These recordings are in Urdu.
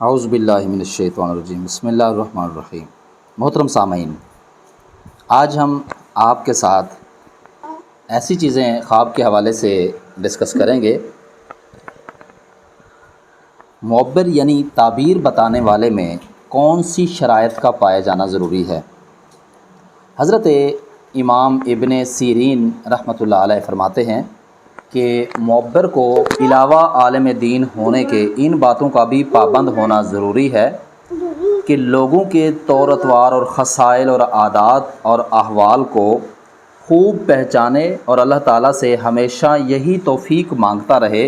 اعوذ باللہ من الشیطان الرجیم، بسم اللہ الرحمن الرحیم۔ محترم سامعین، آج ہم آپ کے ساتھ ایسی چیزیں خواب کے حوالے سے ڈسکس کریں گے۔ معبر یعنی تعبیر بتانے والے میں کون سی شرائط کا پایا جانا ضروری ہے؟ حضرت امام ابن سیرین رحمۃ اللہ علیہ فرماتے ہیں کہ معبر کو علاوہ عالم دین ہونے کے ان باتوں کا بھی پابند ہونا ضروری ہے کہ لوگوں کے طور اطوار اور خصائل اور عادات اور احوال کو خوب پہچانے اور اللہ تعالیٰ سے ہمیشہ یہی توفیق مانگتا رہے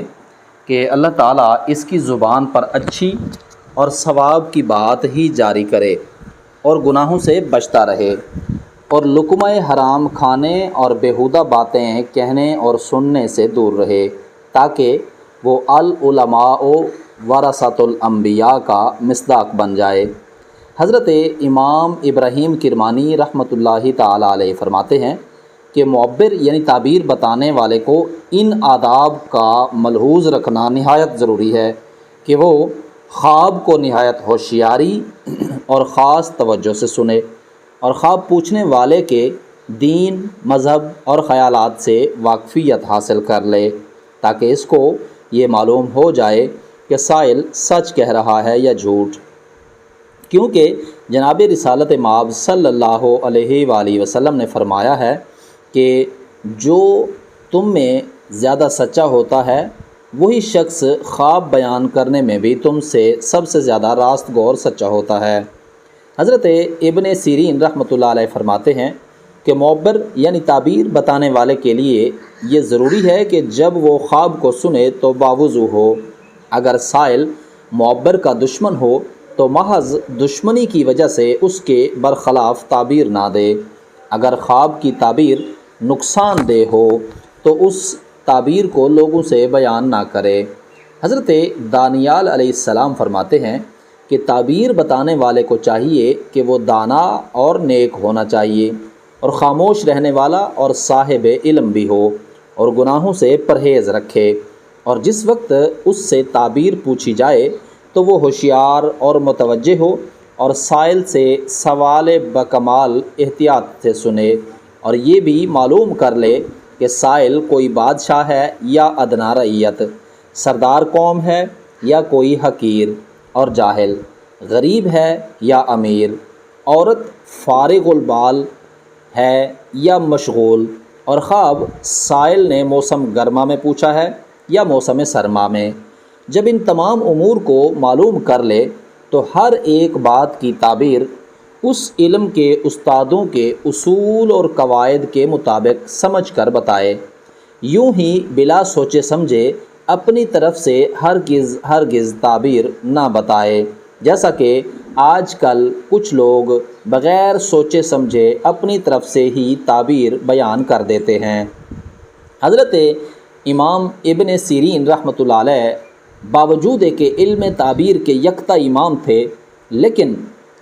کہ اللہ تعالیٰ اس کی زبان پر اچھی اور ثواب کی بات ہی جاری کرے اور گناہوں سے بچتا رہے اور لقمہ حرام کھانے اور بیہودہ باتیں کہنے اور سننے سے دور رہے، تاکہ وہ العلماء ورثۃ الانبیاء کا مصداق بن جائے۔ حضرت امام ابراہیم کرمانی رحمۃ اللہ تعالیٰ علیہ فرماتے ہیں کہ معبر یعنی تعبیر بتانے والے کو ان آداب کا ملحوظ رکھنا نہایت ضروری ہے کہ وہ خواب کو نہایت ہوشیاری اور خاص توجہ سے سنے اور خواب پوچھنے والے کے دین، مذہب اور خیالات سے واقفیت حاصل کر لے، تاکہ اس کو یہ معلوم ہو جائے کہ سائل سچ کہہ رہا ہے یا جھوٹ، کیونکہ جناب رسالت مآب صلی اللہ علیہ وآلہ وسلم نے فرمایا ہے کہ جو تم میں زیادہ سچا ہوتا ہے وہی شخص خواب بیان کرنے میں بھی تم سے سب سے زیادہ راست گو اور سچا ہوتا ہے۔ حضرت ابن سیرین رحمۃ اللہ علیہ فرماتے ہیں کہ معبر یعنی تعبیر بتانے والے کے لیے یہ ضروری ہے کہ جب وہ خواب کو سنے تو باوضو ہو۔ اگر سائل معبر کا دشمن ہو تو محض دشمنی کی وجہ سے اس کے برخلاف تعبیر نہ دے۔ اگر خواب کی تعبیر نقصان دہ ہو تو اس تعبیر کو لوگوں سے بیان نہ کرے۔ حضرت دانیال علیہ السلام فرماتے ہیں کہ تعبیر بتانے والے کو چاہیے کہ وہ دانا اور نیک ہونا چاہیے اور خاموش رہنے والا اور صاحب علم بھی ہو اور گناہوں سے پرہیز رکھے، اور جس وقت اس سے تعبیر پوچھی جائے تو وہ ہوشیار اور متوجہ ہو اور سائل سے سوال بکمال احتیاط سے سنے، اور یہ بھی معلوم کر لے کہ سائل کوئی بادشاہ ہے یا ادنا رعیت، سردار قوم ہے یا کوئی حقیر اور جاہل، غریب ہے یا امیر، عورت فارغ البال ہے یا مشغول، اور خواب سائل نے موسم گرما میں پوچھا ہے یا موسم سرما میں۔ جب ان تمام امور کو معلوم کر لے تو ہر ایک بات کی تعبیر اس علم کے استادوں کے اصول اور قواعد کے مطابق سمجھ کر بتائے، یوں ہی بلا سوچے سمجھے اپنی طرف سے ہرگز تعبیر نہ بتائے، جیسا کہ آج کل کچھ لوگ بغیر سوچے سمجھے اپنی طرف سے ہی تعبیر بیان کر دیتے ہیں۔ حضرت امام ابن سیرین رحمۃ اللہ علیہ باوجود کہ علم تعبیر کے یکتا امام تھے، لیکن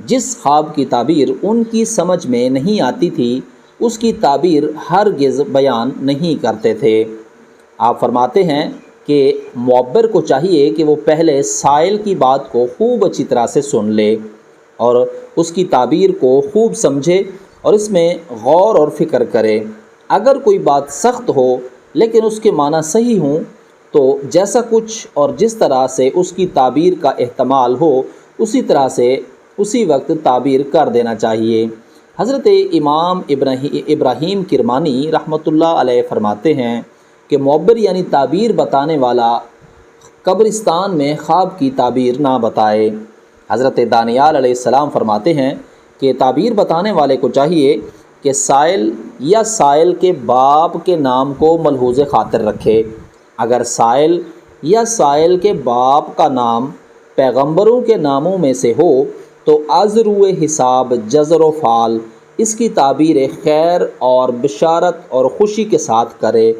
جس خواب کی تعبیر ان کی سمجھ میں نہیں آتی تھی اس کی تعبیر ہرگز بیان نہیں کرتے تھے۔ آپ فرماتے ہیں کہ معبر کو چاہیے کہ وہ پہلے سائل کی بات کو خوب اچھی طرح سے سن لے اور اس کی تعبیر کو خوب سمجھے اور اس میں غور اور فکر کرے۔ اگر کوئی بات سخت ہو لیکن اس کے معنی صحیح ہوں تو جیسا کچھ اور جس طرح سے اس کی تعبیر کا احتمال ہو اسی طرح سے اسی وقت تعبیر کر دینا چاہیے۔ حضرت امام ابراہیم کرمانی رحمۃ اللہ علیہ فرماتے ہیں کہ معبر یعنی تعبیر بتانے والا قبرستان میں خواب کی تعبیر نہ بتائے۔ حضرت دانیال علیہ السلام فرماتے ہیں کہ تعبیر بتانے والے کو چاہیے کہ سائل یا سائل کے باپ کے نام کو ملحوظ خاطر رکھے۔ اگر سائل یا سائل کے باپ کا نام پیغمبروں کے ناموں میں سے ہو تو از روئے حساب جزر و فعل اس کی تعبیر خیر اور بشارت اور خوشی کے ساتھ کرے،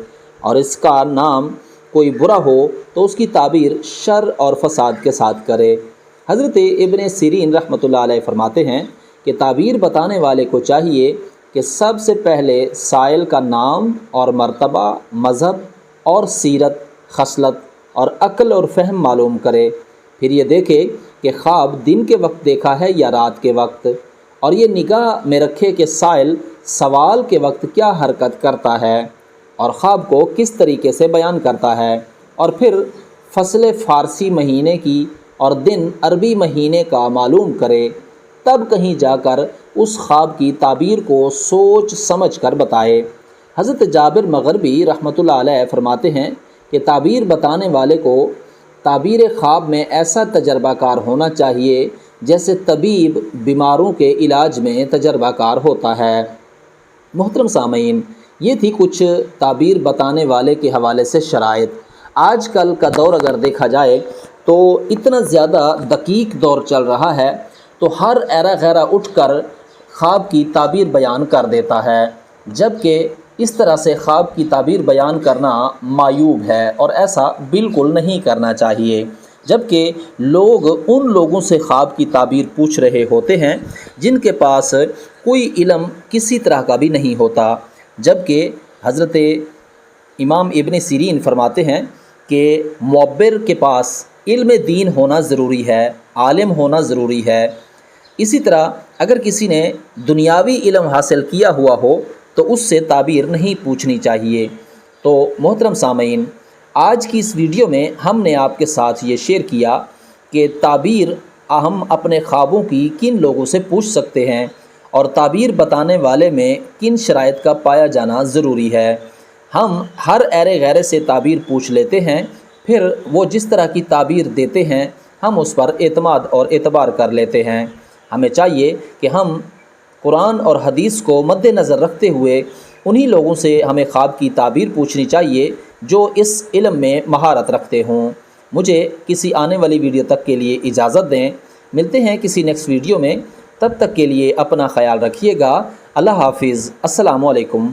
اور اس کا نام کوئی برا ہو تو اس کی تعبیر شر اور فساد کے ساتھ کرے۔ حضرت ابن سیرین رحمۃ اللہ علیہ فرماتے ہیں کہ تعبیر بتانے والے کو چاہیے کہ سب سے پہلے سائل کا نام اور مرتبہ، مذہب اور سیرت، خصلت اور عقل اور فہم معلوم کرے، پھر یہ دیکھے کہ خواب دن کے وقت دیکھا ہے یا رات کے وقت، اور یہ نگاہ میں رکھے کہ سائل سوال کے وقت کیا حرکت کرتا ہے اور خواب کو کس طریقے سے بیان کرتا ہے، اور پھر فصل فارسی مہینے کی اور دن عربی مہینے کا معلوم کرے، تب کہیں جا کر اس خواب کی تعبیر کو سوچ سمجھ کر بتائے۔ حضرت جابر مغربی رحمۃ اللہ علیہ فرماتے ہیں کہ تعبیر بتانے والے کو تعبیر خواب میں ایسا تجربہ کار ہونا چاہیے جیسے طبیب بیماروں کے علاج میں تجربہ کار ہوتا ہے۔ محترم سامعین، یہ تھی کچھ تعبیر بتانے والے کے حوالے سے شرائط۔ آج کل کا دور اگر دیکھا جائے تو اتنا زیادہ دقیق دور چل رہا ہے، تو ہر ایرا غیرہ اٹھ کر خواب کی تعبیر بیان کر دیتا ہے، جبکہ اس طرح سے خواب کی تعبیر بیان کرنا معیوب ہے اور ایسا بالکل نہیں کرنا چاہیے۔ جبکہ لوگ ان لوگوں سے خواب کی تعبیر پوچھ رہے ہوتے ہیں جن کے پاس کوئی علم کسی طرح کا بھی نہیں ہوتا، جبکہ حضرت امام ابن سیرین فرماتے ہیں کہ معبر کے پاس علم دین ہونا ضروری ہے، عالم ہونا ضروری ہے۔ اسی طرح اگر کسی نے دنیاوی علم حاصل کیا ہوا ہو تو اس سے تعبیر نہیں پوچھنی چاہیے۔ تو محترم سامعین، آج کی اس ویڈیو میں ہم نے آپ کے ساتھ یہ شیئر کیا کہ تعبیر ہم اپنے خوابوں کی کن لوگوں سے پوچھ سکتے ہیں اور تعبیر بتانے والے میں کن شرائط کا پایا جانا ضروری ہے۔ ہم ہر ایرے غیرے سے تعبیر پوچھ لیتے ہیں، پھر وہ جس طرح کی تعبیر دیتے ہیں ہم اس پر اعتماد اور اعتبار کر لیتے ہیں۔ ہمیں چاہیے کہ ہم قرآن اور حدیث کو مد نظر رکھتے ہوئے انہی لوگوں سے ہمیں خواب کی تعبیر پوچھنی چاہیے جو اس علم میں مہارت رکھتے ہوں۔ مجھے کسی آنے والی ویڈیو تک کے لیے اجازت دیں، ملتے ہیں کسی نیکسٹ ویڈیو میں، تب تک کے لیے اپنا خیال رکھیے گا۔ اللہ حافظ، السلام علیکم۔